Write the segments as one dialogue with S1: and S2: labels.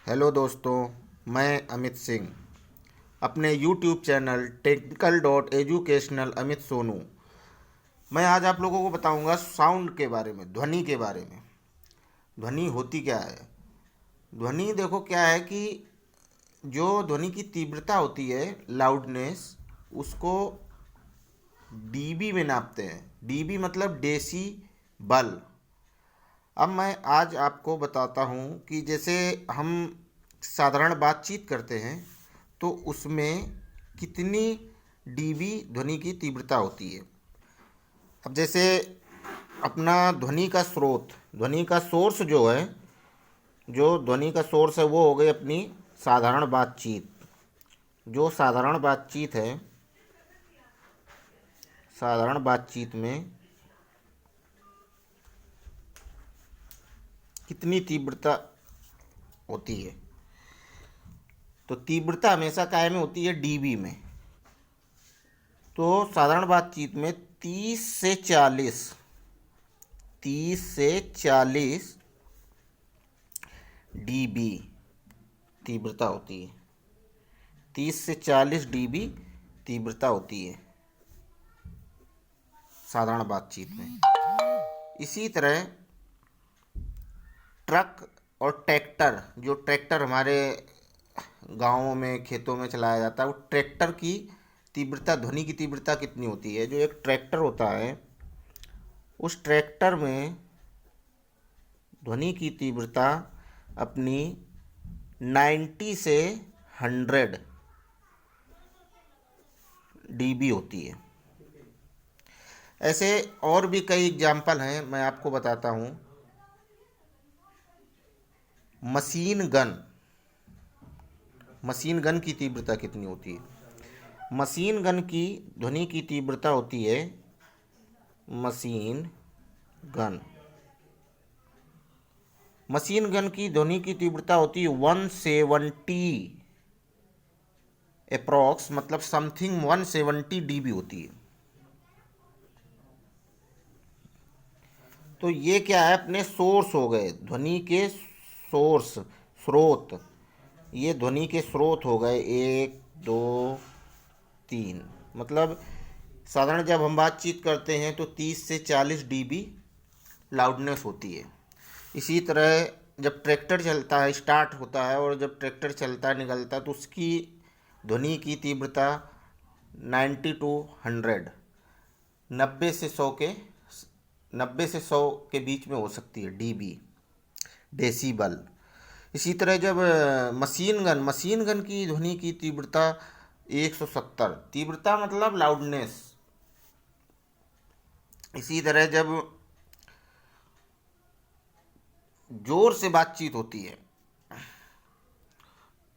S1: Hello दोस्तों, मैं अमित सिंह अपने YouTube channel technical dot educational Amit Sonu. मैं आज आप लोगों को बताऊंगा साउंड के बारे में, ध्वनि के बारे में। ध्वनि होती क्या है? ध्वनि देखो क्या है कि जो ध्वनि की तीव्रता होती है, लाउडनेस, उसको डीबी में नापते हैं। डीबी मतलब डेसी बल। अब मैं आज आपको बताता हूँ कि जैसे हम साधारण बातचीत करते हैं तो उसमें कितनी डीबी ध्वनि की तीव्रता होती है। अब जैसे अपना ध्वनि का सोर्स जो है, जो ध्वनि का सोर्स है वो हो गई अपनी साधारण बातचीत। जो साधारण बातचीत है, साधारण बातचीत में कितनी तीव्रता होती है, तो तीव्रता हमेशा काय में होती है? डीबी में। तो साधारण बातचीत में 30 से 40 डीबी तीव्रता होती है। 30 से 40 डीबी तीव्रता होती है साधारण बातचीत में। इसी तरह ट्रक और ट्रैक्टर, जो ट्रैक्टर हमारे गांवों में खेतों में चलाया जाता है, वो ट्रैक्टर की तीव्रता, ध्वनि की तीव्रता कितनी होती है? जो एक ट्रैक्टर होता है, उस ट्रैक्टर में ध्वनि की तीव्रता अपनी 90 से 100 डीबी होती है। ऐसे और भी कई एग्जाम्पल हैं, मैं आपको बताता हूँ। मशीन गन की तीव्रता कितनी होती है? मशीन गन की ध्वनि की तीव्रता होती है, गन मशीन गन की ध्वनि की तीव्रता होती है 170 अप्रॉक्स, मतलब समथिंग 170 डीबी होती है। तो ये क्या है? अपने सोर्स हो गए, ध्वनि के स्रोत। ये ध्वनि के स्रोत हो गए 1 2 3। मतलब साधारण जब हम बातचीत करते हैं तो 30 से 40 डीबी लाउडनेस होती है। इसी तरह जब ट्रैक्टर चलता है, स्टार्ट होता है, और जब ट्रैक्टर चलता है, निकलता है, तो उसकी ध्वनि की तीव्रता 90 टू 100, 90 से 100 के बीच में हो सकती है डीबी, डेसीबल। इसी तरह जब मशीन गन की ध्वनि की तीव्रता 170, तीव्रता मतलब लाउडनेस। इसी तरह जब जोर से बातचीत होती है,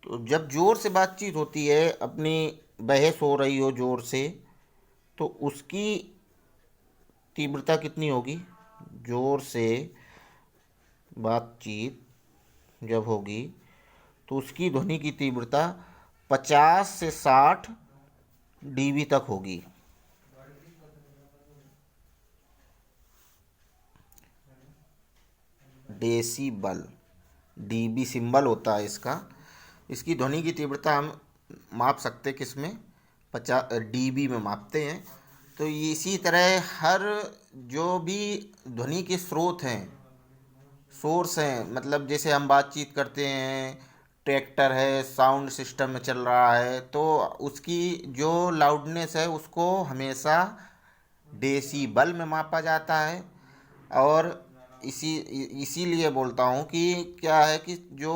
S1: तो जब जोर से बातचीत होती है, अपनी बहस हो रही हो जोर से, तो उसकी तीव्रता कितनी होगी? जोर से बातचीत जब होगी तो उसकी ध्वनि की तीव्रता 50 से 60 डीबी तक होगी। डेसीबल, डीबी सिंबल होता है इसका। इसकी ध्वनि की तीव्रता हम माप सकते किसमें? 50 डीबी में मापते हैं। तो इसी तरह हर जो भी ध्वनि के स्रोत हैं, सोर्स हैं, मतलब जैसे हम बातचीत करते हैं, ट्रैक्टर है, साउंड सिस्टम में चल रहा है, तो उसकी जो लाउडनेस है उसको हमेशा डेसीबल में मापा जाता है। और इसीलिए बोलता हूँ कि क्या है कि जो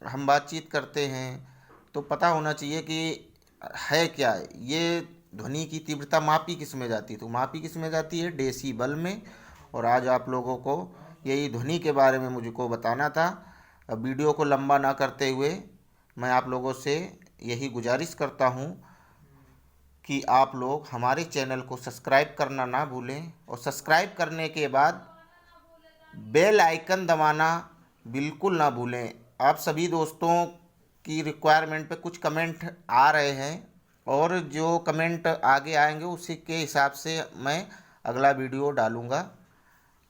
S1: हम बातचीत करते हैं तो पता होना चाहिए कि है क्या ये ध्वनि की तीव्रता मापी किस में जाती है? तो मापी किस में जाती है? डेसीबल में। और आज आप लोगों को यही ध्वनि के बारे में मुझको बताना था। अब वीडियो को लंबा ना करते हुए मैं आप लोगों से यही गुजारिश करता हूँ कि आप लोग हमारे चैनल को सब्सक्राइब करना ना भूलें, और सब्सक्राइब करने के बाद बेल आइकन दबाना बिल्कुल ना भूलें। आप सभी दोस्तों की रिक्वायरमेंट पे कुछ कमेंट आ रहे हैं, और जो कमेंट आगे आएंगे उसी के हिसाब से मैं अगला वीडियो डालूँगा,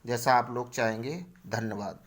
S1: जैसा आप लोग चाहेंगे। धन्यवाद।